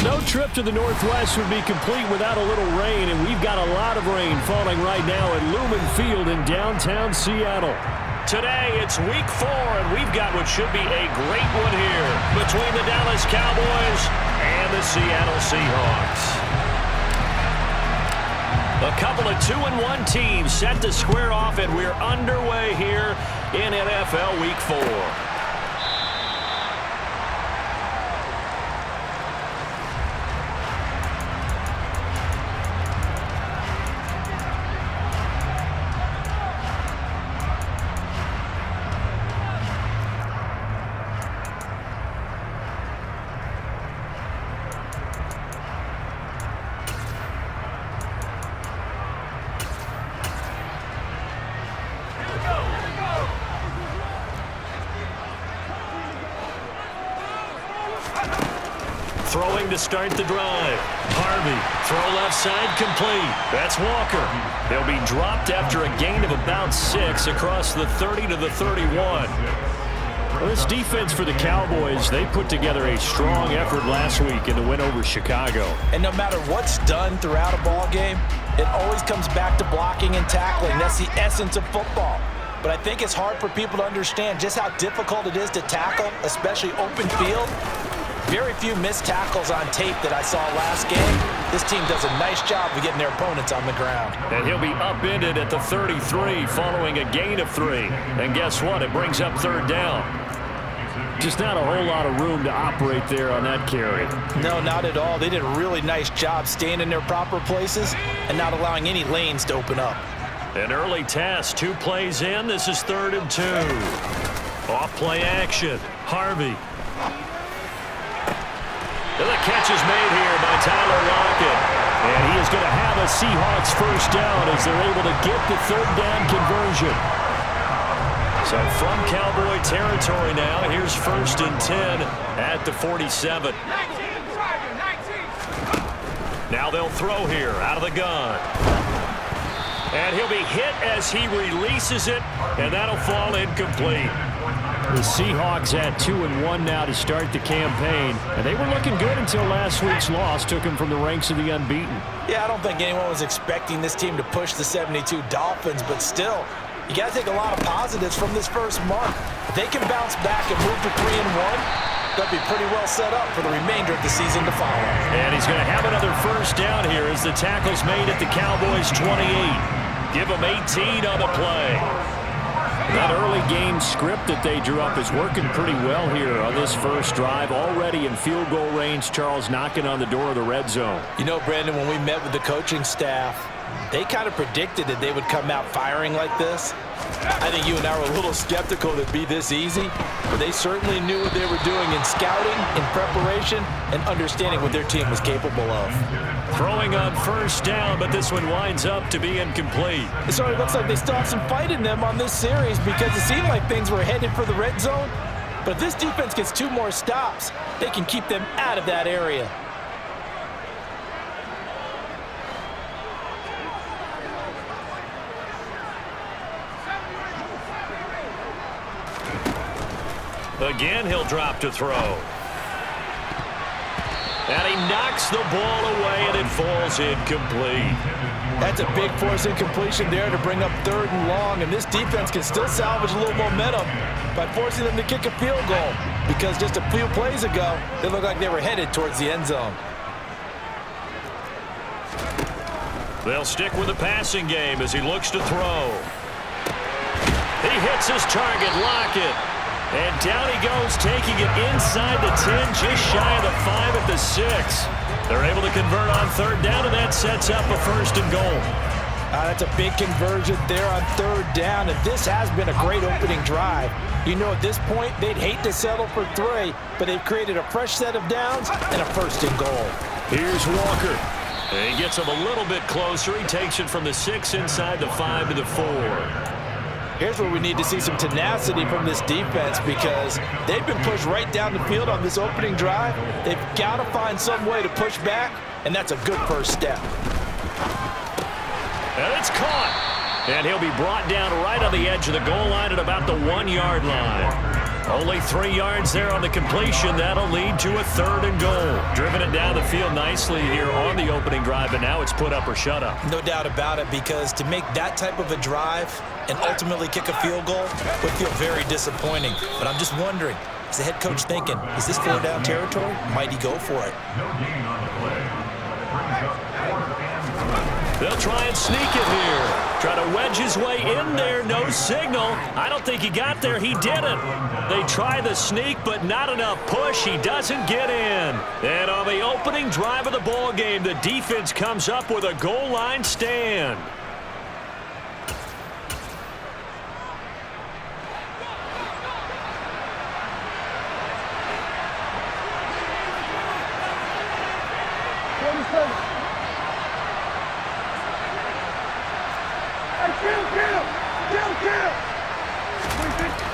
No trip to the Northwest would be complete without a little rain, and we've got a lot of rain falling right now at Lumen Field in downtown Seattle. Today, it's week 4, and we've got what should be a great one here between the Dallas Cowboys and the Seattle Seahawks. A couple of 2-1 teams set to square off, and we're underway here in NFL Week 4. Throwing to start the drive. Harvey, throw left side, complete. That's Walker. He'll be dropped after a gain of about 6 across the 30 to the 31. Well, this defense for the Cowboys, they put together a strong effort last week in the win over Chicago. And no matter what's done throughout a ball game, it always comes back to blocking and tackling. That's the essence of football. But I think it's hard for people to understand just how difficult it is to tackle, especially open field. Very few missed tackles on tape that I saw last game. This team does a nice job of getting their opponents on the ground. And he'll be upended at the 33 following a gain of 3. And guess what? It brings up 3rd down. Just not a whole lot of room to operate there on that carry. No, not at all. They did a really nice job staying in their proper places and not allowing any lanes to open up. An early test, 2 plays in. This is 3rd and 2. Off play action. Harvey. And the catch is made here by Tyler Lockett. And he is going to have a Seahawks first down as they're able to get the 3rd down conversion. So from Cowboy territory now, here's 1st and 10 at the 47. Now they'll throw here out of the gun. And he'll be hit as he releases it, and that'll fall incomplete. The Seahawks at 2-1 now to start the campaign, and they were looking good until last week's loss took them from the ranks of the unbeaten. Yeah, I don't think anyone was expecting this team to push the 72 Dolphins, but still, you got to take a lot of positives from this first month. If they can bounce back and move to 3-1, they'll be pretty well set up for the remainder of the season to follow. And he's going to have another first down here as the tackle's made at the Cowboys' 28. Give them 18 on the play. That early game script that they drew up is working pretty well here on this first drive. Already in field goal range, Charles knocking on the door of the red zone. You know, Brandon, when we met with the coaching staff, they kind of predicted that they would come out firing like this. I think you and I were a little skeptical that it'd be this easy, but they certainly knew what they were doing in scouting, in preparation, and understanding what their team was capable of. Throwing on first down, but this one winds up to be incomplete. It sort of looks like they still have some fight in them on this series because it seemed like things were headed for the red zone. But if this defense gets 2 more stops, they can keep them out of that area. Again, he'll drop to throw. And he knocks the ball away, and it falls incomplete. That's a big force incompletion there to bring up 3rd and long, and this defense can still salvage a little momentum by forcing them to kick a field goal because just a few plays ago, they looked like they were headed towards the end zone. They'll stick with the passing game as he looks to throw. He hits his target, Lockett. And down he goes, taking it inside the 10, just shy of the 5 at the 6. They're able to convert on 3rd down, and that sets up a 1st and goal. That's a big conversion there on 3rd down, and this has been a great opening drive. You know, at this point, they'd hate to settle for 3, but they've created a fresh set of downs and a 1st and goal. Here's Walker. And he gets him a little bit closer. He takes it from the 6 inside the 5 to the 4. Here's where we need to see some tenacity from this defense because they've been pushed right down the field on this opening drive. They've got to find some way to push back, and that's a good first step. And it's caught. And he'll be brought down right on the edge of the goal line at about the 1-yard line. Only 3 yards there on the completion. That'll lead to a 3rd and goal. Driven it down the field nicely here on the opening drive, and now it's put up or shut up. No doubt about it, because to make that type of a drive and ultimately kick a field goal would feel very disappointing. But I'm just wondering, is the head coach thinking, is this 4-down territory? Might he go for it? They'll try and sneak it here. Try to wedge his way in there. No signal. I don't think he got there. He didn't. They try the sneak, but not enough push. He doesn't get in. And on the opening drive of the ball game, the defense comes up with a goal line stand.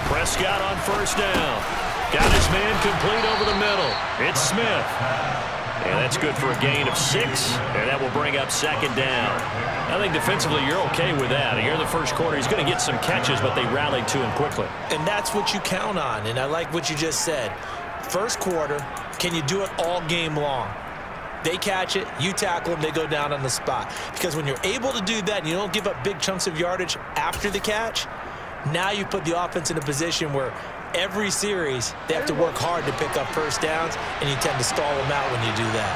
Prescott on 1st down. Got his man complete over the middle. It's Smith. And that's good for a gain of 6, and that will bring up 2nd down. I think defensively you're okay with that. Here in the first quarter, he's going to get some catches, but they rallied to him quickly. And that's what you count on, and I like what you just said. First quarter, can you do it all game long? They catch it, you tackle them, they go down on the spot. Because when you're able to do that and you don't give up big chunks of yardage after the catch, now you put the offense in a position where every series they have to work hard to pick up 1st downs, and you tend to stall them out when you do that.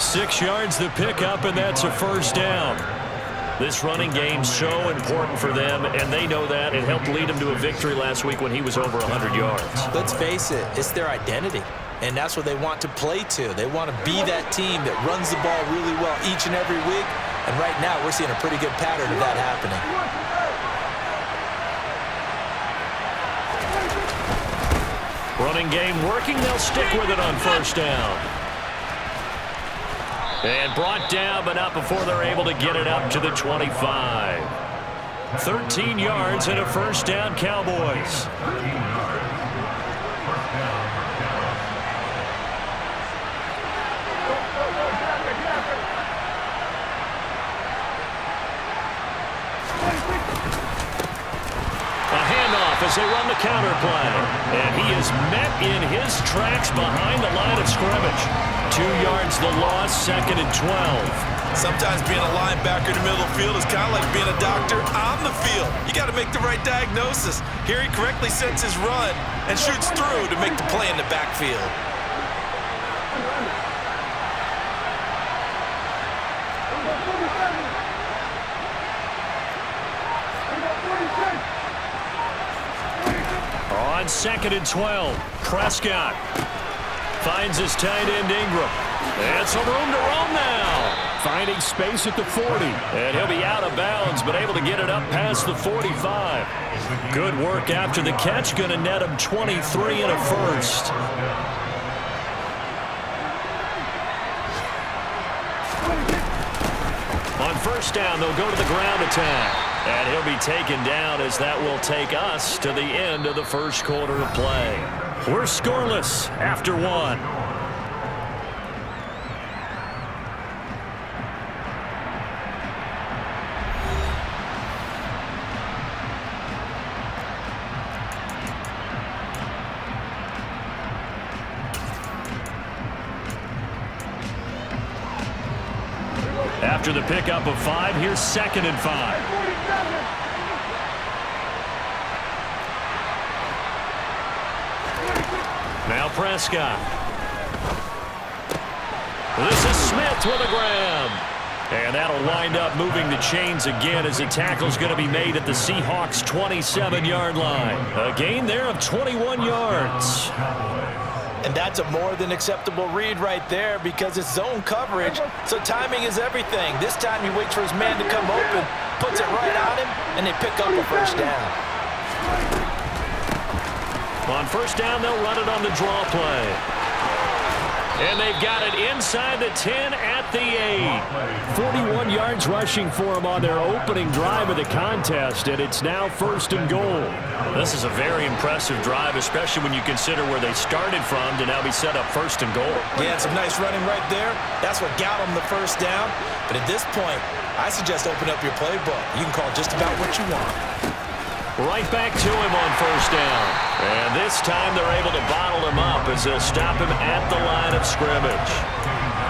6 yards the pickup, and that's a 1st down. This running game's so important for them, and they know that. It helped lead them to a victory last week when he was over 100 yards. Let's face it, it's their identity, and that's what they want to play to. They want to be that team that runs the ball really well each and every week, and right now we're seeing a pretty good pattern of that happening. Running game working. They'll stick with it on 1st down. And brought down, but not before they're able to get it up to the 25. 13 yards and a 1st down, Cowboys. A handoff as they run the counter play. And he is met in his tracks behind the line of scrimmage. 2 yards the loss, 2nd and 12. Sometimes being a linebacker in the middle of the field is kind of like being a doctor on the field. You got to make the right diagnosis. Here he correctly sets his run and shoots through to make the play in the backfield. On 2nd and 12, Prescott finds his tight end Ingram. And some room to roam now. Finding space at the 40. And he'll be out of bounds, but able to get it up past the 45. Good work after the catch. Going to net him 23 and a 1st. On 1st down, they'll go to the ground attack. And he'll be taken down as that will take us to the end of the first quarter of play. We're scoreless after 1. After the pickup of 5, here's 2nd and 5. Now Prescott. This is Smith with a grab. And that'll wind up moving the chains again as the tackle's going to be made at the Seahawks' 27-yard line. A gain there of 21 yards. And that's a more than acceptable read right there because it's zone coverage, so timing is everything. This time he waits for his man to come open, puts it right on him, and they pick up a 1st down. On 1st down, they'll run it on the draw play. And they've got it inside the 10 at the 8. 41 yards rushing for him on their opening drive of the contest, and it's now 1st and goal. This is a very impressive drive, especially when you consider where they started from to now be set up 1st and goal. Yeah, and some nice running right there. That's what got them the first down. But at this point, I suggest open up your playbook. You can call just about what you want. Right back to him on 1st down. And this time they're able to bottle him up as they'll stop him at the line of scrimmage.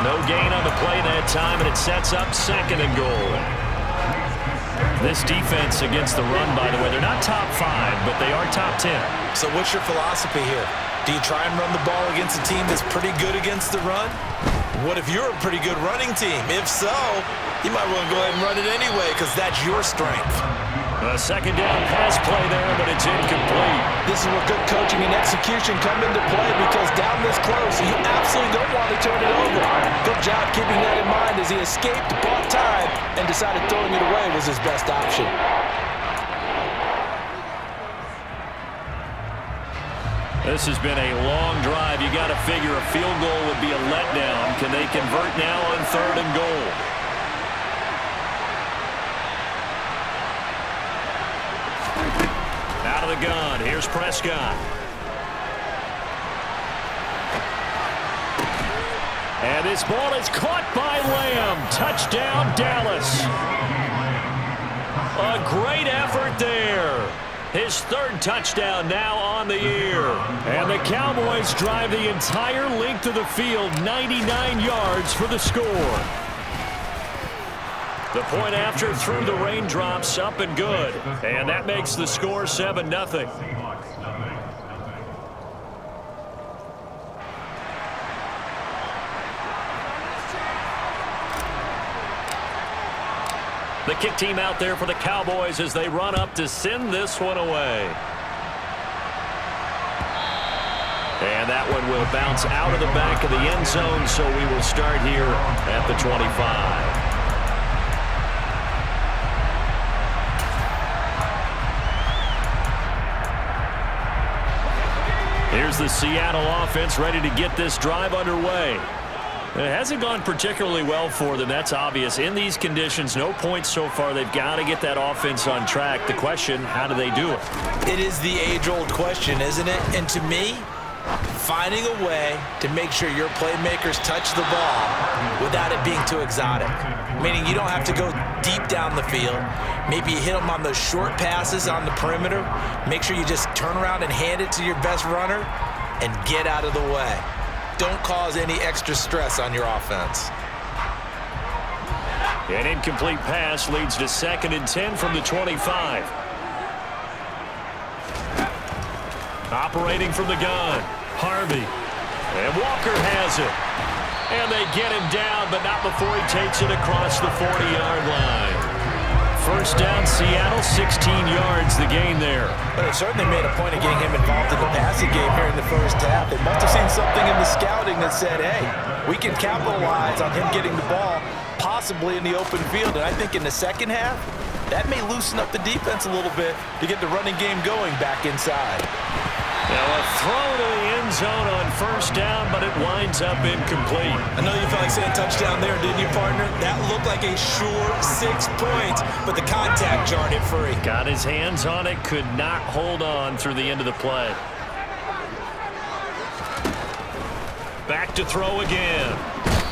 No gain on the play that time, and it sets up 2nd and goal. This defense against the run, by the way, they're not top 5, but they are top 10. So what's your philosophy here? Do you try and run the ball against a team that's pretty good against the run? What if you're a pretty good running team? If so, you might want to go ahead and run it anyway because that's your strength. A 2nd down pass play there, but it's incomplete. This is where good coaching and execution come into play because down this close, you absolutely don't want to turn it over. Good job keeping that in mind as he escaped, bought time, and decided throwing it away was his best option. This has been a long drive. You got to figure a field goal would be a letdown. Can they convert now on 3rd and goal? Out of the gun, here's Prescott. And this ball is caught by Lamb. Touchdown, Dallas. A great effort there. His 3rd touchdown now on the year. And the Cowboys drive the entire length of the field, 99 yards for the score. The point after through the raindrops, up and good. And that makes the score 7-0. The kick team out there for the Cowboys as they run up to send this one away. And that one will bounce out of the back of the end zone, so we will start here at the 25. Here's the Seattle offense ready to get this drive underway. It hasn't gone particularly well for them. That's obvious. In these conditions, no points so far. They've got to get that offense on track. The question, how do they do it? It is the age-old question, isn't it? And to me, finding a way to make sure your playmakers touch the ball without it being too exotic. Meaning you don't have to go deep down the field. Maybe you hit them on those short passes on the perimeter. Make sure you just turn around and hand it to your best runner and get out of the way. Don't cause any extra stress on your offense. An incomplete pass leads to 2nd and 10 from the 25. Operating from the gun, Harvey. And Walker has it. And they get him down, but not before he takes it across the 40-yard line. 1st down, Seattle, 16 yards, the gain there. But it certainly made a point of getting him involved in the passing game here in the 1st half. They must have seen something in the scouting that said, hey, we can capitalize on him getting the ball, possibly in the open field. And I think in the 2nd half, that may loosen up the defense a little bit to get the running game going back inside. Now a throw to the end zone on 1st down, but it winds up incomplete. I know you felt like saying touchdown there, didn't you, partner? That looked like a sure 6 points, but the contact jarred it free. Got his hands on it, could not hold on through the end of the play. Back to throw again.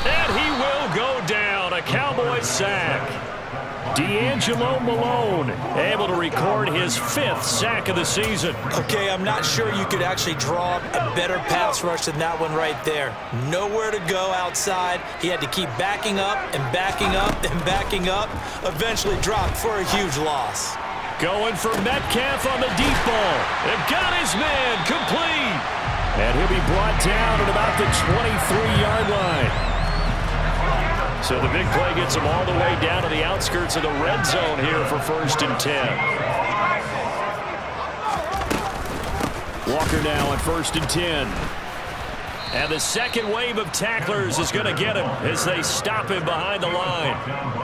And he will go down. A Cowboys sack. D'Angelo Malone able to record his 5th sack of the season. Okay, I'm not sure you could actually draw a better pass rush than that one right there. Nowhere to go outside. He had to keep backing up and backing up and backing up. Eventually dropped for a huge loss. Going for Metcalf on the deep ball. They've got his man complete. And he'll be brought down at about the 23-yard line. So the big play gets him all the way down to the outskirts of the red zone here for 1st and 10. Walker now at 1st and 10. And the second wave of tacklers is going to get him as they stop him behind the line.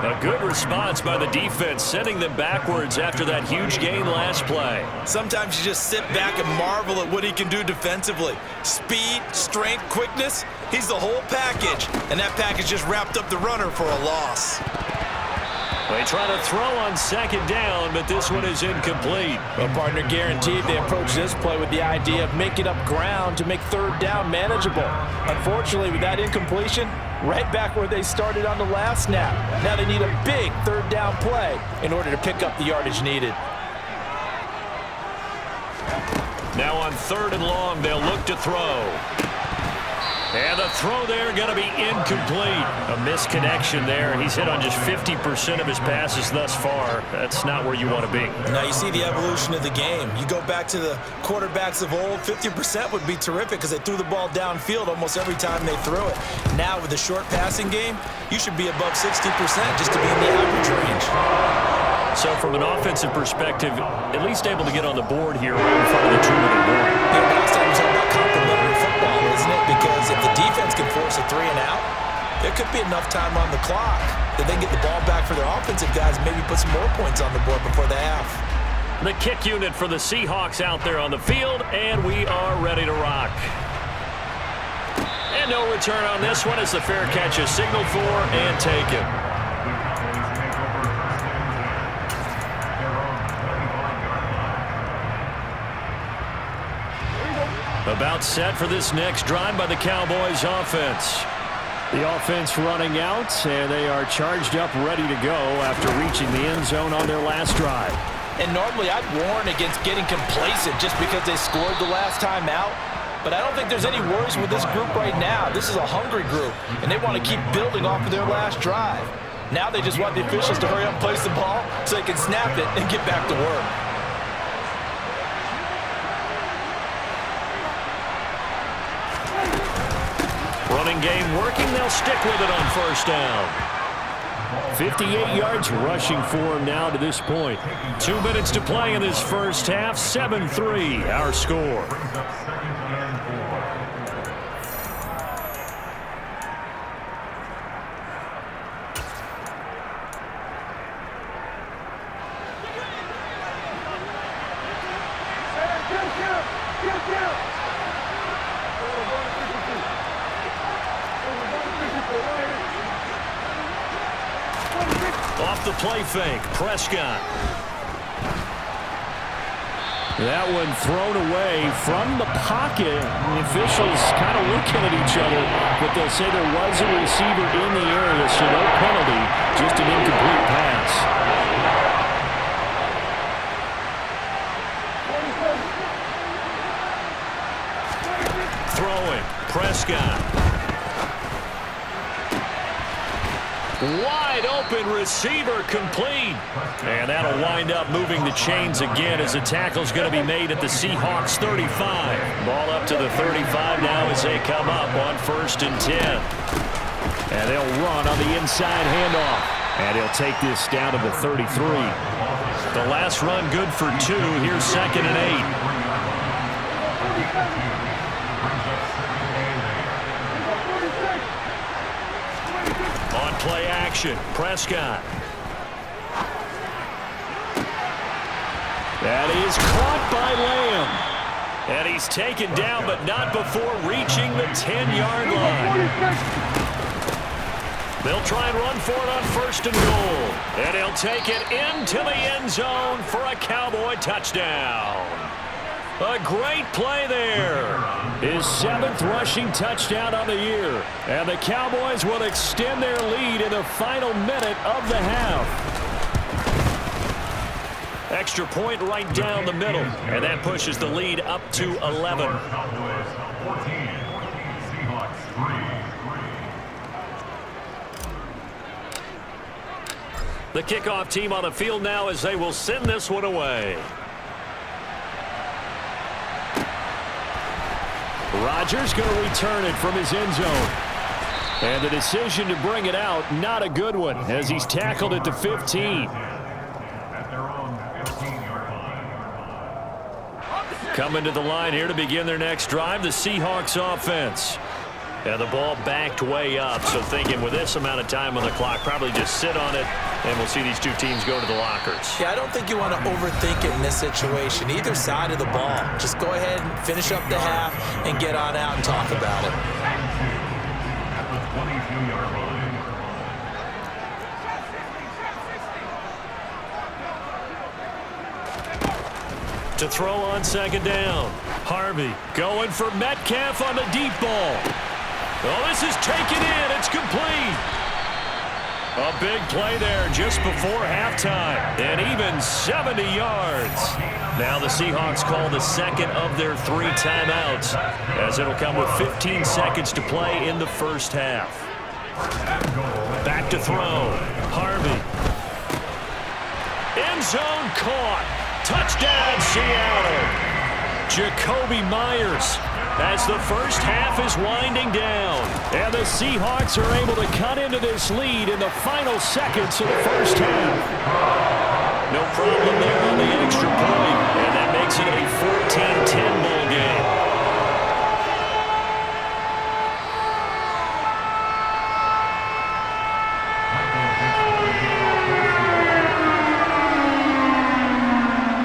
A good response by the defense, sending them backwards after that huge gain last play. Sometimes you just sit back and marvel at what he can do defensively. Speed, strength, quickness, he's the whole package. And that package just wrapped up the runner for a loss. They try to throw on second down, but this one is incomplete. Well, partner, guaranteed they approach this play with the idea of making up ground to make third down manageable. Unfortunately, with that incompletion, right back where they started on the last snap. Now they need a big third down play in order to pick up the yardage needed. Now on 3rd and long, they'll look to throw. And the throw there going to be incomplete. A misconnection there. He's hit on just 50% of his passes thus far. That's not where you want to be. Now you see the evolution of the game. You go back to the quarterbacks of old, 50% would be terrific because they threw the ball downfield almost every time they threw it. Now with the short passing game, you should be above 60% just to be in the average range. So from an offensive perspective, at least able to get on the board here right in front of the 2-minute warning. Yeah, last time was all about complementary football, isn't it? Because if the defense can force a 3 and out, there could be enough time on the clock that they can get the ball back for their offensive guys and maybe put some more points on the board before the half. The kick unit for the Seahawks out there on the field, and we are ready to rock. And no return on this one as the fair catch is signaled for and taken. About set for this next drive by the Cowboys offense. The offense running out, and they are charged up, ready to go after reaching the end zone on their last drive. And normally I'd warn against getting complacent just because they scored the last time out. But I don't think there's any worries with this group right now. This is a hungry group, and they want to keep building off of their last drive. Now they just want the officials to hurry up and place the ball so they can snap it and get back to work. Running game working. They'll stick with it on 1st down. 58 yards rushing for him now to this point. 2 minutes to play in this first half. 7-3 our score. Off the play fake, Prescott. That one thrown away from the pocket. The officials kind of looking at each other, but they'll say there was a receiver in the area, so no penalty, just an incomplete pass. Throwing, Prescott. Wide open receiver complete. And that'll wind up moving the chains again as the tackle's going to be made at the Seahawks 35. Ball up to the 35 now as they come up on 1st and 10. And they'll run on the inside handoff. And he'll take this down to the 33. The last run good for 2. Here's 2nd and 8. Play action, Prescott. That is caught by Lamb. And he's taken down, but not before reaching the 10-yard line. They'll try and run for it on 1st and goal. And he'll take it into the end zone for a Cowboy touchdown. A great play there. His 7th rushing touchdown on the year. And the Cowboys will extend their lead in the final minute of the half. Extra point right down the middle. And that pushes the lead up to 11. The kickoff team on the field now as they will send this one away. Rodgers going to return it from his end zone. And the decision to bring it out, not a good one, as he's tackled at the 15. Coming to the line here to begin their next drive, the Seahawks offense. And the ball backed way up, so thinking with this amount of time on the clock, probably just sit on it, and we'll see these two teams go to the lockers. Yeah, I don't think you want to overthink it in this situation. Either side of the ball. Just go ahead and finish up the half and get on out and talk about it. To throw on second down. Harvey going for Metcalf on the deep ball. Oh, this is taken in. It's complete. A big play there just before halftime. And even 70 yards. Now the Seahawks call the second of their 3 timeouts, as it'll come with 15 seconds to play in the first half. Back to throw. Harvey. End zone caught. Touchdown, Seattle. Jacoby Myers as the first half is winding down. And the Seahawks are able to cut into this lead in the final seconds of the first half. No problem there on the extra point. And that makes it a 14-10 ball game.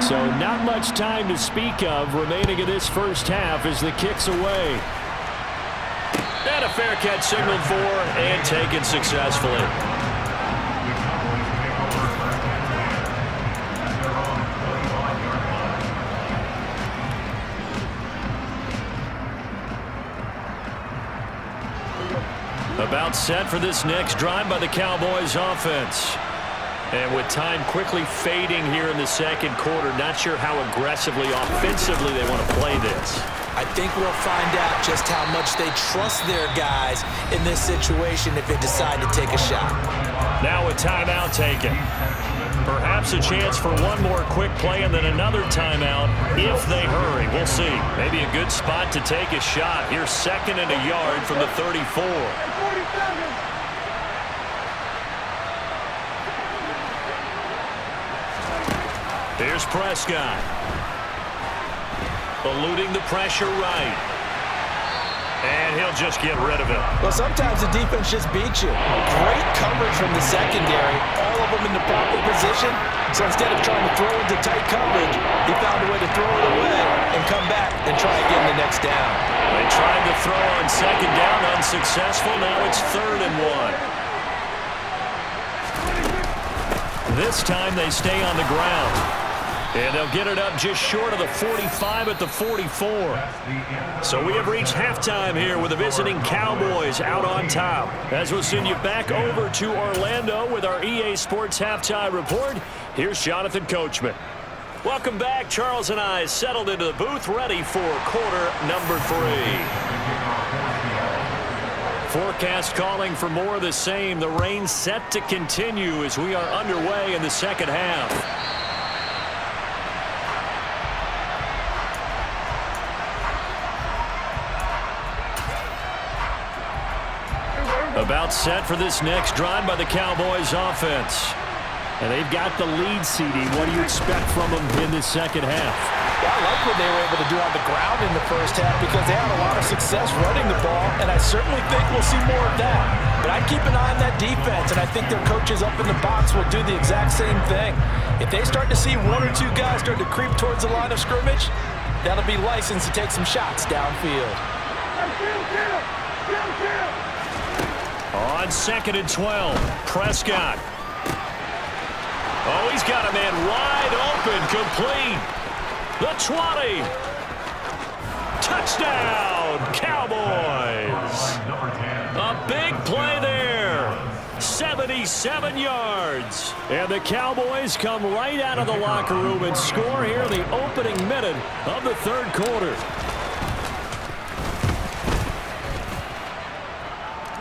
So not much time to speak of remaining in this first half as the kick's away. And a fair catch signaled for and taken successfully. About set for this next drive by the Cowboys offense. And with time quickly fading here in the second quarter, not sure how aggressively, offensively they want to play this. I think we'll find out just how much they trust their guys in this situation if they decide to take a shot. Now a timeout taken. Perhaps a chance for one more quick play and then another timeout if they hurry. We'll see. Maybe a good spot to take a shot. Here's second and a yard from the 34. Here's Prescott. Eluding the pressure right. And he'll just get rid of it. Well, sometimes the defense just beats you. Great coverage from the secondary. All of them in the proper position. So instead of trying to throw into tight coverage, he found a way to throw it away and come back and try again the next down. They tried to throw on second down, unsuccessful. Now it's 3rd and 1. This time they stay on the ground. And they'll get it up just short of the 45 at the 44. So we have reached halftime here with the visiting Cowboys out on top. As we'll send you back over to Orlando with our EA Sports Halftime Report, here's Jonathan Coachman. Welcome back. Charles and I settled into the booth, ready for quarter number 3. Forecast calling for more of the same. The rain set to continue as we are underway in the second half. About set for this next drive by the Cowboys offense. And they've got the lead, CD. What do you expect from them in this second half? Yeah, I like what they were able to do on the ground in the first half because they had a lot of success running the ball, and I certainly think we'll see more of that. But I'd keep an eye on that defense, and I think their coaches up in the box will do the exact same thing. If they start to see 1 or 2 guys start to creep towards the line of scrimmage, that'll be licensed to take some shots downfield. On 2nd and 12, Prescott. Oh, he's got a man wide open, complete. The 20. Touchdown, Cowboys. A big play there. 77 yards. And the Cowboys come right out of the locker room and score here in the opening minute of the 3rd quarter.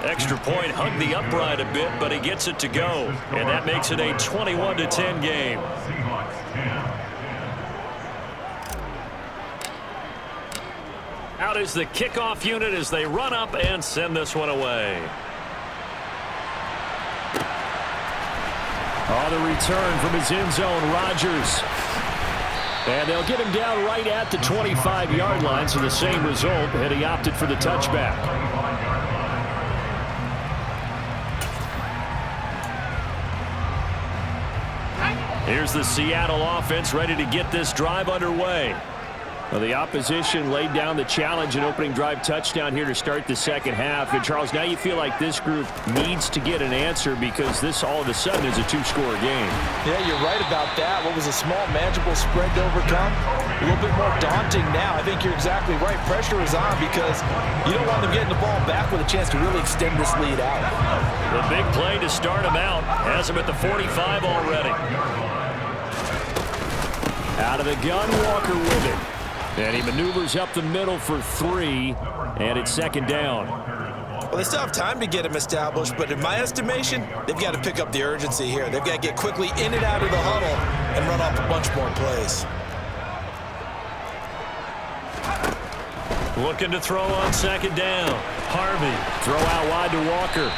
Extra point hugged the upright a bit, but he gets it to go. And that makes it a 21-10 game. Out is the kickoff unit as they run up and send this one away. On the return from his end zone, Rodgers. And they'll get him down right at the 25-yard line, so the same result, and he opted for the touchback. Here's the Seattle offense ready to get this drive underway. Well, the opposition laid down the challenge and opening drive touchdown here to start the second half. And, Charles, now you feel like this group needs to get an answer because this all of a sudden is a two-score game. Yeah, you're right about that. What was a small, manageable spread to overcome? A little bit more daunting now. I think you're exactly right. Pressure is on because you don't want them getting the ball back with a chance to really extend this lead out. The big play to start him out has him at the 45 already. Out of the gun, Walker with it. And he maneuvers up the middle for 3, and it's second down. Well, they still have time to get him established, but in my estimation, they've got to pick up the urgency here. They've got to get quickly in and out of the huddle and run off a bunch more plays. Looking to throw on second down. Harvey. Throw out wide to Walker.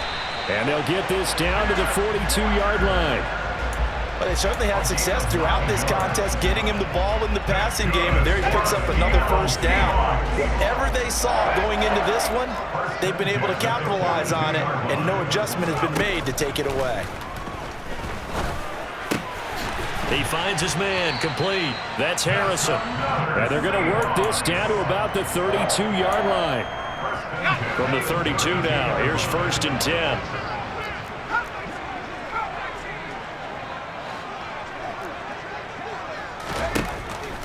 And they'll get this down to the 42-yard line. Well, they certainly had success throughout this contest, getting him the ball in the passing game, and there he picks up another first down. Whatever they saw going into this one, they've been able to capitalize on it, and no adjustment has been made to take it away. He finds his man, complete. That's Harrison. And they're going to work this down to about the 32-yard line. From the 32 now, here's 1st and 10.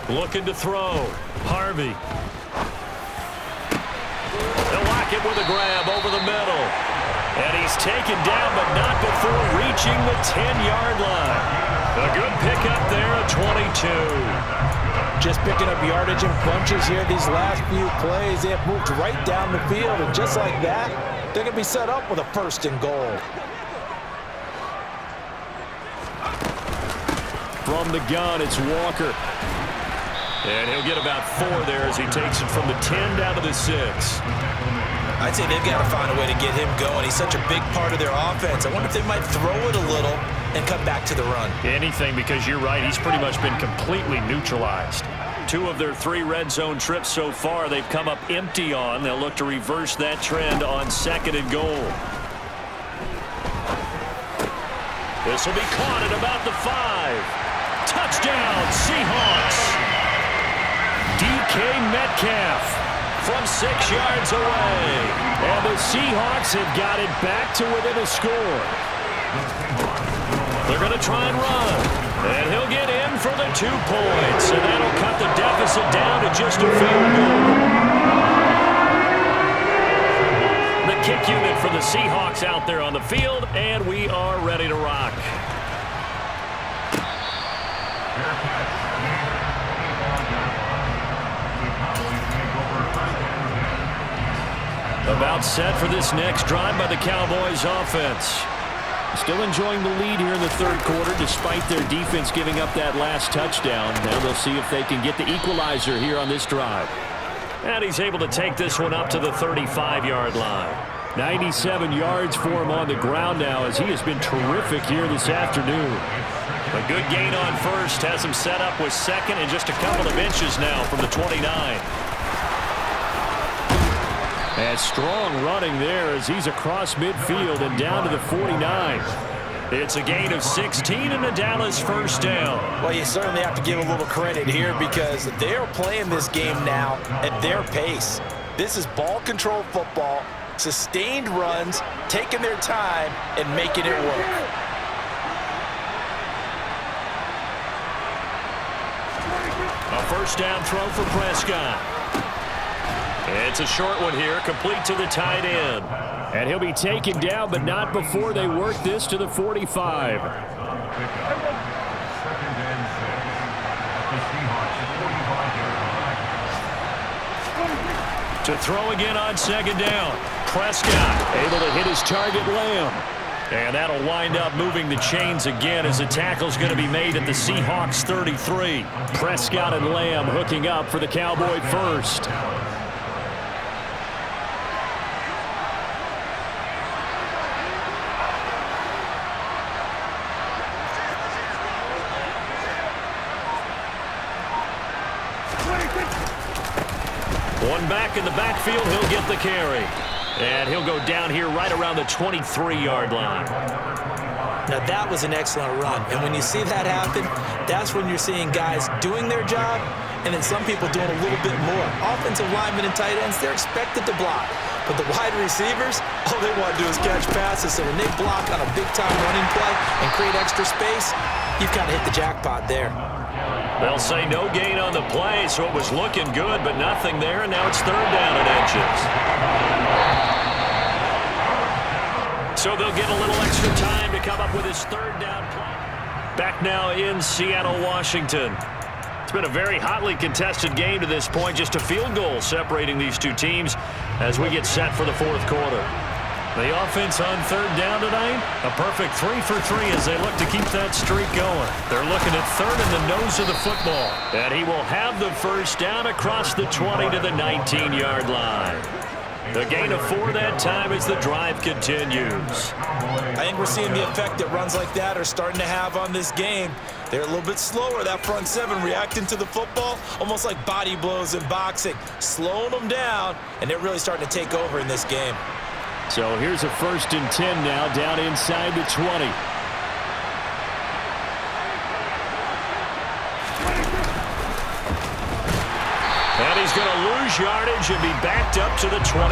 Looking to throw. Harvey. They'll lock it with a grab over the middle. And he's taken down, but not before reaching the 10-yard line. A good pickup there at 22. Just picking up yardage in bunches here these last few plays. They have moved right down the field, and just like that, they're going to be set up with a 1st and goal. From the gun, it's Walker. And he'll get about 4 there as he takes it from the 10 down to the 6. I'd say they've got to find a way to get him going. He's such a big part of their offense. I wonder if they might throw it a little and cut back to the run. Anything, because you're right, he's pretty much been completely neutralized. 2 of their 3 red zone trips so far they've come up empty on. They'll look to reverse that trend on 2nd and goal. This will be caught at about the 5. Touchdown, Seahawks. DK Metcalf from 6 yards away. And the Seahawks have got it back to within a score. They're going to try and run. And he'll get in for the 2 points. And that'll cut the deficit down to just a field goal. The kick unit for the Seahawks out there on the field. And we are ready to rock. About set for this next drive by the Cowboys offense. Still enjoying the lead here in the 3rd quarter despite their defense giving up that last touchdown. Now they'll see if they can get the equalizer here on this drive. And he's able to take this one up to the 35-yard line. 97 yards for him on the ground now as he has been terrific here this afternoon. A good gain on 1st has him set up with 2nd and just a couple of inches now from the 29. And strong running there as he's across midfield and down to the 49. It's a gain of 16 and a Dallas 1st down. Well, you certainly have to give a little credit here because they're playing this game now at their pace. This is ball control football, sustained runs, taking their time and making it work. A 1st down throw for Prescott. It's a short one here, complete to the tight end. And he'll be taken down, but not before they work this to the 45. To throw again on 2nd down. Prescott able to hit his target, Lamb. And that'll wind up moving the chains again as the tackle's going to be made at the Seahawks 33. Prescott and Lamb hooking up for the Cowboy 1st. One back in the backfield, he'll get the carry. And he'll go down here right around the 23-yard line. Now that was an excellent run, and when you see that happen, that's when you're seeing guys doing their job, and then some people doing a little bit more. Offensive linemen and tight ends, they're expected to block. But the wide receivers, all they want to do is catch passes. So when they block on a big-time running play and create extra space, you've kind of hit the jackpot there. They'll say no gain on the play, so it was looking good, but nothing there, and now it's 3rd down and inches. So they'll get a little extra time to come up with his 3rd down play. Back now in Seattle, Washington. It's been a very hotly contested game to this point. Just a field goal separating these two teams as we get set for the 4th quarter. The offense on 3rd down tonight, a perfect 3 for 3 as they look to keep that streak going. They're looking at 3rd in the nose of the football. And he will have the 1st down across the 20 to the 19-yard line. The gain of 4 that time as the drive continues. I think we're seeing the effect that runs like that are starting to have on this game. They're a little bit slower, that front 7, reacting to the football, almost like body blows in boxing, slowing them down, and they're really starting to take over in this game. So here's a 1st and 10 now, down inside the 20. And he's going to lose yardage and be backed up to the 25.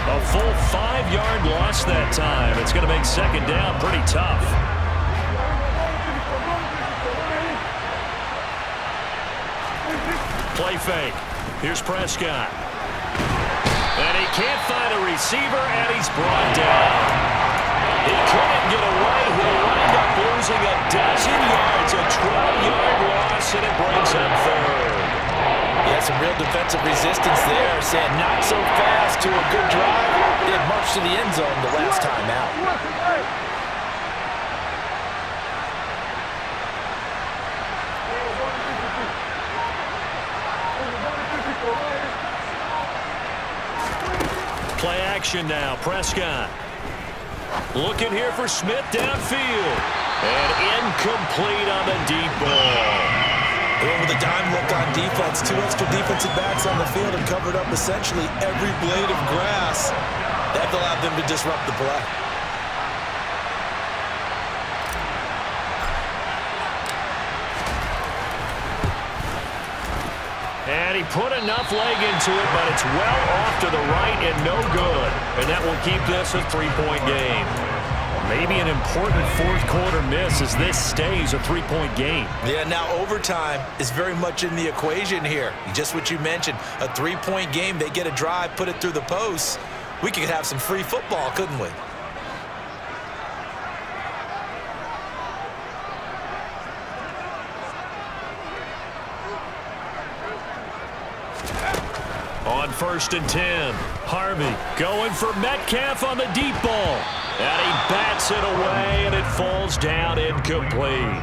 A full 5-yard loss that time. It's going to make 2nd down pretty tough. Play fake. Here's Prescott. And he can't find a receiver, and he's brought down. He couldn't get away. He'll wind up losing a dozen yards, a 12-yard loss, and it brings up 3rd. Yeah, some real defensive resistance there, saying not so fast to a good drive. They had marched to the end zone the last time out. Play action now. Prescott looking here for Smith downfield. And incomplete on the deep ball. They went with a dime look on defense. 2 extra defensive backs on the field and covered up essentially every blade of grass. That allowed them to disrupt the play. And he put enough leg into it, but it's well off to the right and no good. And that will keep this a 3-point game. Maybe an important 4th quarter miss as this stays a 3-point game. Yeah, now overtime is very much in the equation here. Just what you mentioned, a 3-point game. They get a drive, put it through the posts. We could have some free football, couldn't we? On 1st and 10, Harvey going for Metcalf on the deep ball. And he bats it away, and it falls down incomplete.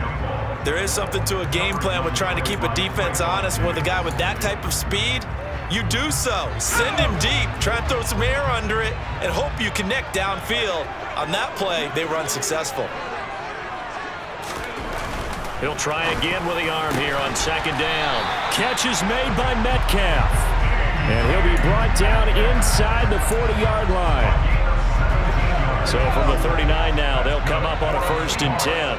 There is something to a game plan with trying to keep a defense honest with a guy with that type of speed. You do so. Send him deep. Try and throw some air under it and hope you connect downfield. On that play, they were unsuccessful. He'll try again with the arm here on 2nd down. Catch is made by Metcalf. And he'll be brought down inside the 40-yard line. So from the 39 now, they'll come up on a 1st and 10.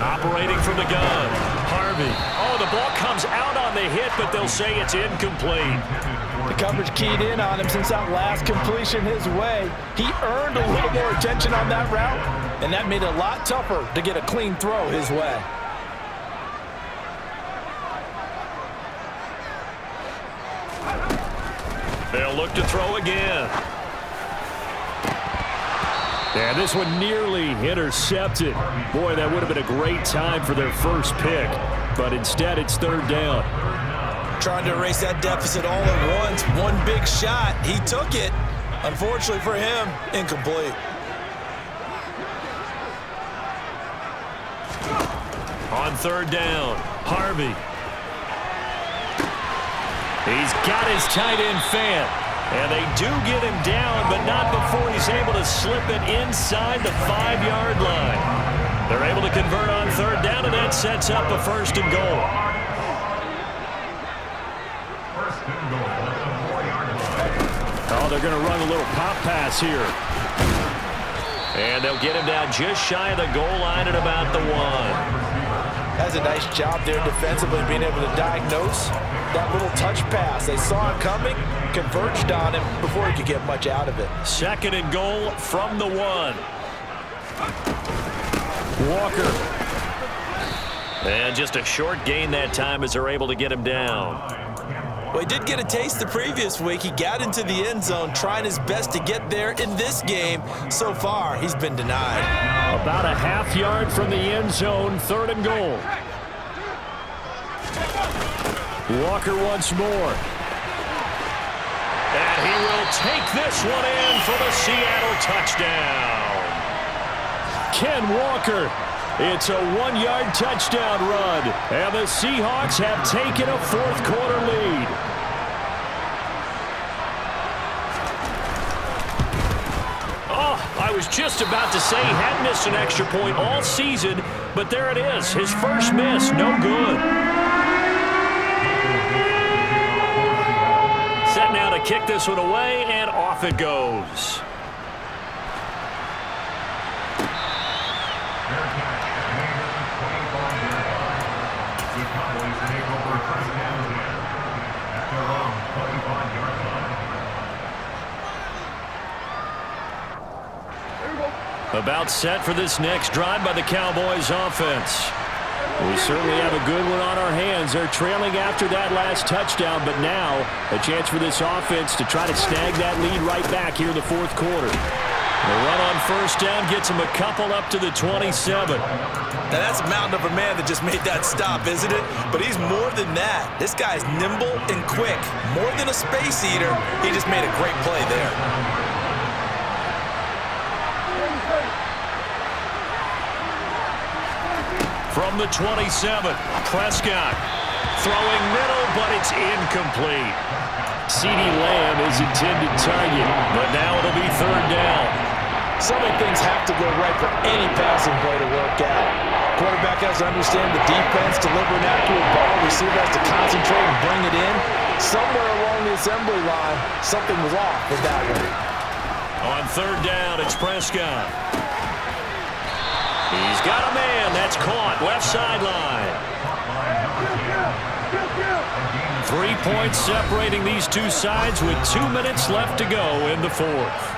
Operating from the gun, Harvey. Oh, the ball comes out on the hit, but they'll say it's incomplete. The coverage keyed in on him since that last completion his way. He earned a little more attention on that route, and that made it a lot tougher to get a clean throw his way. They'll look to throw again. And this one nearly intercepted. Boy, that would have been a great time for their first pick. But instead, it's 3rd down. Trying to erase that deficit all at once. One big shot. He took it. Unfortunately for him, incomplete. On 3rd down, Harvey. He's got his tight end fan. And they do get him down, but not before he's able to slip it inside the 5-yard line. They're able to convert on 3rd down, and that sets up a 1st and goal. Oh, they're going to run a little pop pass here. And they'll get him down just shy of the goal line at about the 1. That's a nice job there defensively, being able to diagnose that little touch pass. They saw it coming, converged on him before he could get much out of it. 2nd and goal from the 1. Walker. And just a short gain that time as they're able to get him down. Well, he did get a taste the previous week. He got into the end zone, trying his best to get there in this game. So far, he's been denied. About a half yard from the end zone, 3rd and goal. Walker once more. And he will take this one in for the Seattle touchdown. Ken Walker. It's a 1-yard touchdown run, and the Seahawks have taken a 4th quarter lead. Oh, I was just about to say he hadn't missed an extra point all season, but there it is. His first miss, no good. Set now to kick this one away, and off it goes. About set for this next drive by the Cowboys offense. We certainly have a good one on our hands. They're trailing after that last touchdown, but now a chance for this offense to try to snag that lead right back here in the 4th quarter. The run on 1st down gets him a couple up to the 27. Now that's a mountain of a man that just made that stop, isn't it? But he's more than that. This guy's nimble and quick. More than a space eater, he just made a great play there. From the 27, Prescott throwing middle, but it's incomplete. CeeDee Lamb is intended target, but now it'll be 3rd down. So many things have to go right for any passing play to work out. Quarterback has to understand the defense, deliver an accurate ball, receiver has to concentrate and bring it in. Somewhere along the assembly line, something was off with that one. On 3rd down, it's Prescott. He's got a man. That's caught. Left sideline. 3 points separating these two sides with 2 minutes left to go in the 4th.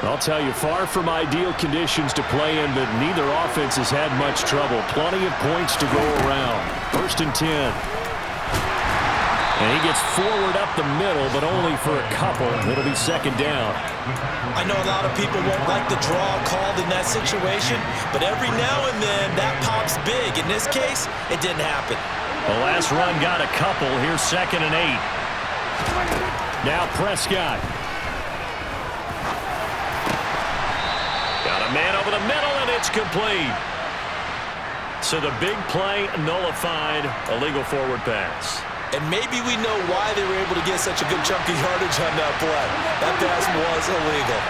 I'll tell you, far from ideal conditions to play in, but neither offense has had much trouble. Plenty of points to go around. 1st and 10. And he gets forward up the middle, but only for a couple. It'll be 2nd down. I know a lot of people won't like the draw called in that situation, but every now and then that pops big. In this case, it didn't happen. The last run got a couple. Here's 2nd and 8. Now Prescott. Got a man over the middle, and it's complete. So the big play nullified, a legal forward pass. And maybe we know why they were able to get such a good chunk of yardage on that play. That pass was illegal.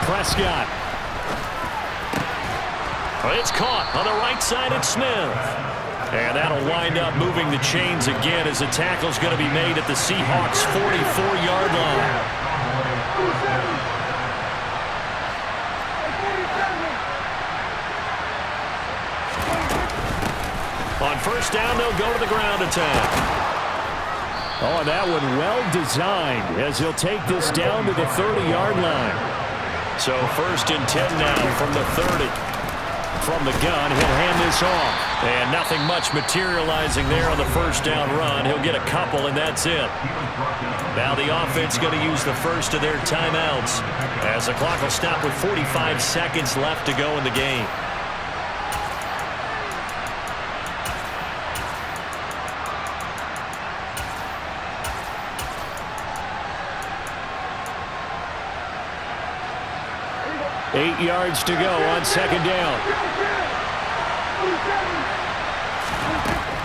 Prescott. It's caught on the right side. It's Smith. And that'll wind up moving the chains again as the tackle's going to be made at the Seahawks' 44-yard line. On 1st down, they'll go to the ground attack. Oh, that one well designed as he'll take this down to the 30-yard line. So 1st and 10 now from the 30. From the gun, he'll hand this off. And nothing much materializing there on the 1st down run. He'll get a couple, and that's it. Now the offense going to use the first of their timeouts as the clock will stop with 45 seconds left to go in the game. Eight yards to go on 2nd down.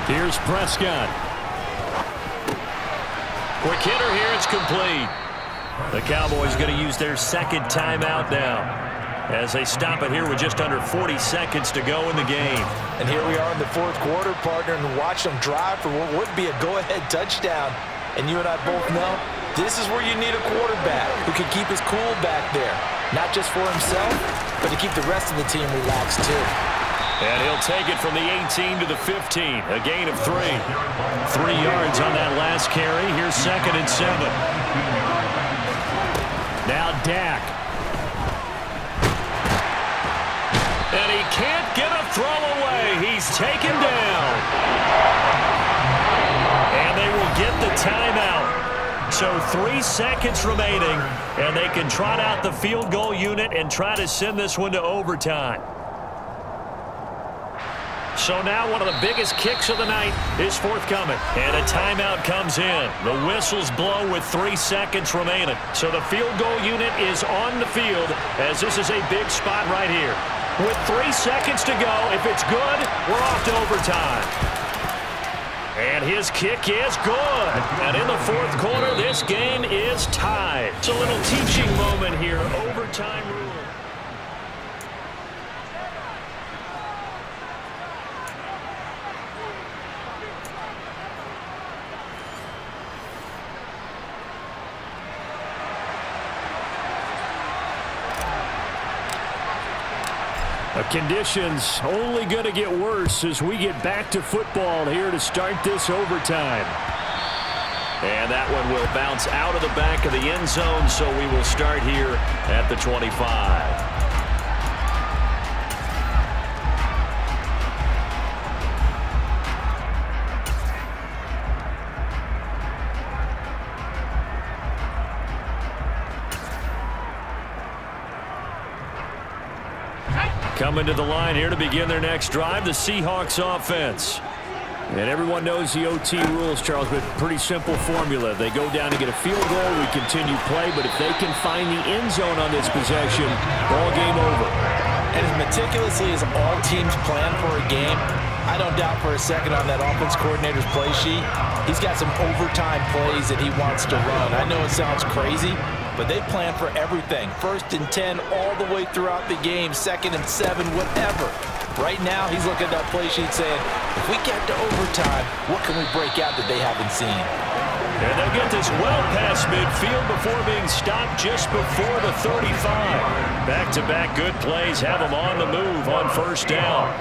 Here's Prescott. Quick hitter here. It's complete. The Cowboys going to use their 2nd timeout now as they stop it here with just under 40 seconds to go in the game. And here we are in the 4th quarter, partner, and watch them drive for what would be a go-ahead touchdown. And you and I both know this is where you need a quarterback who can keep his cool back there. Not just for himself, but to keep the rest of the team relaxed too. And he'll take it from the 18 to the 15. A gain of 3. 3 yards on that last carry. Here's 2nd and 7. Now Dak. And he can't get a throw away. He's taken down. And they will get the timeout. So 3 seconds remaining, and they can trot out the field goal unit and try to send this one to overtime. So now one of the biggest kicks of the night is forthcoming. And a timeout comes in. The whistles blow with 3 seconds remaining. So the field goal unit is on the field as this is a big spot right here. With 3 seconds to go, if it's good, we're off to overtime. And his kick is good. And in the 4th quarter, this game is tied. It's a little teaching moment here. Overtime rule. Conditions only going to get worse as we get back to football here to start this overtime. And that one will bounce out of the back of the end zone, so we will start here at the 25. Coming to the line here to begin their next drive, the Seahawks offense. And everyone knows the OT rules, Charles, but pretty simple formula. They go down to get a field goal, we continue play, but if they can find the end zone on this possession, ball game over. And as meticulously as all teams plan for a game, I don't doubt for a second on that offense coordinator's play sheet, he's got some overtime plays that he wants to run. I know it sounds crazy, but they plan for everything. 1st and 10 all the way throughout the game, 2nd and 7, whatever. Right now, he's looking at that play sheet saying, if we get to overtime, what can we break out that they haven't seen? And they'll get this well past midfield before being stopped just before the 35. Back-to-back good plays have them on the move on 1st down.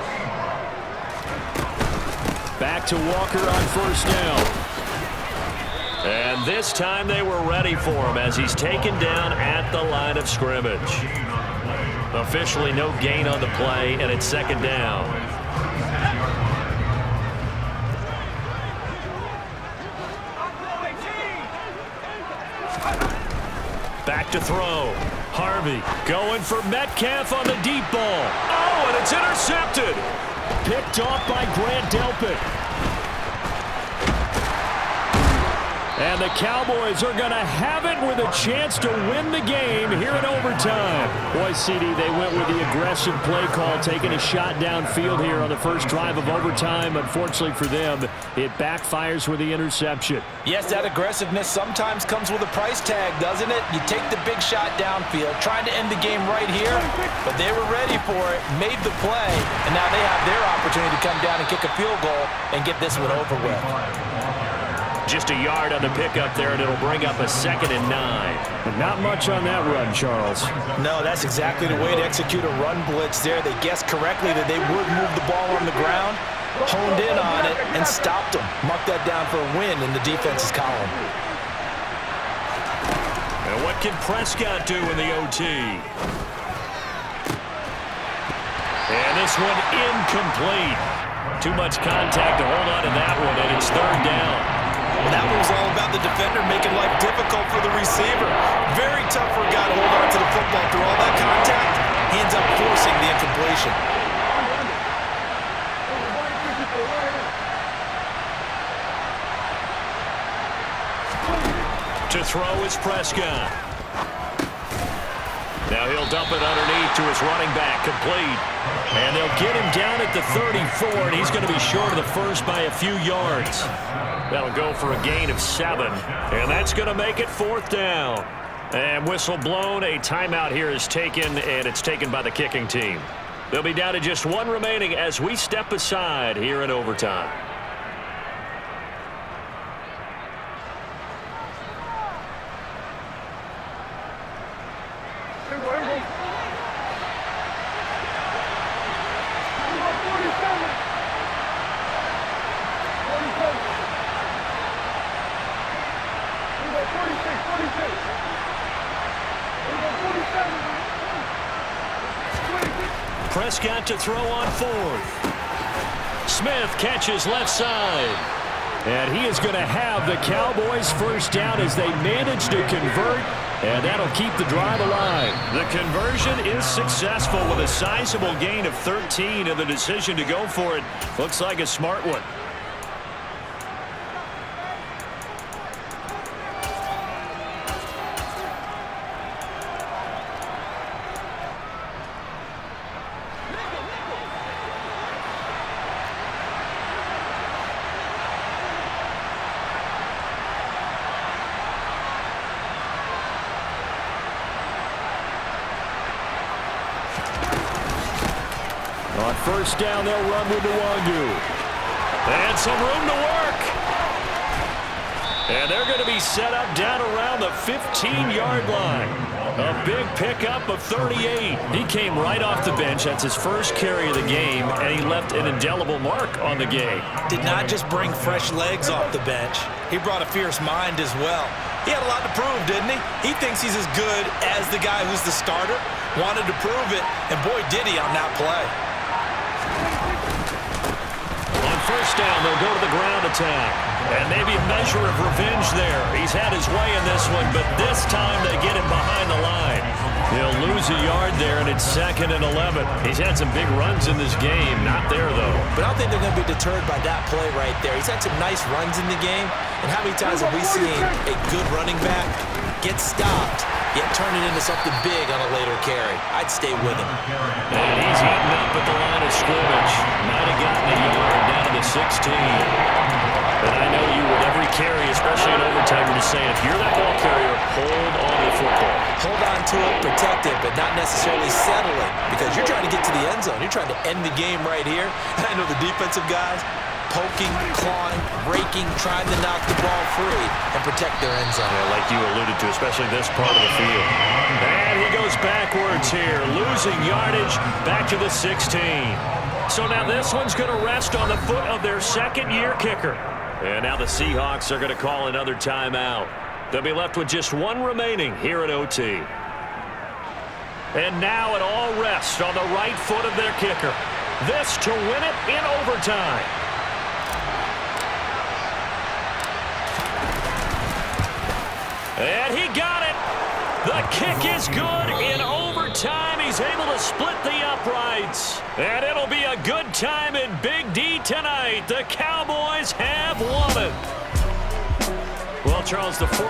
Back to Walker on 1st down. And this time they were ready for him as he's taken down at the line of scrimmage. Officially no gain on the play, and it's 2nd down. Back to throw. Harvey going for Metcalf on the deep ball. Oh, and it's intercepted. Picked off by Grant Delpit. And the Cowboys are going to have it with a chance to win the game here in overtime. Boy, CD, they went with the aggressive play call, taking a shot downfield here on the first drive of overtime. Unfortunately for them, it backfires with the interception. Yes, that aggressiveness sometimes comes with a price tag, doesn't it? You take the big shot downfield, trying to end the game right here, but they were ready for it, made the play, and now they have their opportunity to come down and kick a field goal and get this one over with. Just a yard on the pickup there, and it'll bring up a 2nd and 9. But not much on that run, Charles. No, that's exactly the way to execute a run blitz there. They guessed correctly that they would move the ball on the ground, honed in on it, and stopped them. Marked that down for a win in the defense's column. And what can Prescott do in the OT? And this one incomplete. Too much contact to hold on to that one, and it's 3rd down. Well, that one was all about the defender making life difficult for the receiver. Very tough for a guy to hold on to the football through all that contact. He ends up forcing the incompletion. To throw is Prescott. Now he'll dump it underneath to his running back, complete. And they'll get him down at the 34, and he's going to be short of the first by a few yards. That'll go for a gain of 7, and that's going to make it 4th down. And whistle blown, a timeout here is taken, and it's taken by the kicking team. They'll be down to just 1 remaining as we step aside here in overtime. Prescott to throw on fourth. Smith catches left side. And he is going to have the Cowboys first down as they manage to convert, and that'll keep the drive alive. The conversion is successful with a sizable gain of 13, and the decision to go for it looks like a smart one. On first down, they'll run with Nwangu. And some room to work. And they're going to be set up down around the 15-yard line. A big pickup of 38. He came right off the bench. That's his first carry of the game, and he left an indelible mark on the game. Did not just bring fresh legs off the bench. He brought a fierce mind as well. He had a lot to prove, didn't he? He thinks he's as good as the guy who's the starter. Wanted to prove it, and boy, did he on that play. On first down, they'll go to the ground attack. And maybe a measure of revenge there. He's had his way in this one, but this time they get him behind the line. He'll lose a yard there, and it's 2nd and 11. He's had some big runs in this game. Not there, though. But I don't think they're going to be deterred by that play right there. He's had some nice runs in the game. And how many times have we seen a good running back get stopped, yet turn it into something big on a later carry? I'd stay with him. And he's eaten up at the line of scrimmage. Might have gotten a yard down to the 16. And I know you with every carry, especially in overtime, you're just saying, if you're that ball carrier, hold on to the football. Hold on to it, protect it, but not necessarily settle it, because you're trying to get to the end zone. You're trying to end the game right here. And I know the defensive guys poking, clawing, raking, trying to knock the ball free and protect their end zone. Yeah, like you alluded to, especially this part of the field. And he goes backwards here, losing yardage back to the 16. So now this one's going to rest on the foot of their second-year kicker. And now the Seahawks are going to call another timeout. They'll be left with just one remaining here at OT. And now it all rests on the right foot of their kicker. This to win it in overtime. And he got it. The kick is good in overtime. He's able to split the uprights. And it'll be a good time in Big D tonight. The Cowboys have won it. Well, Charles, the fourth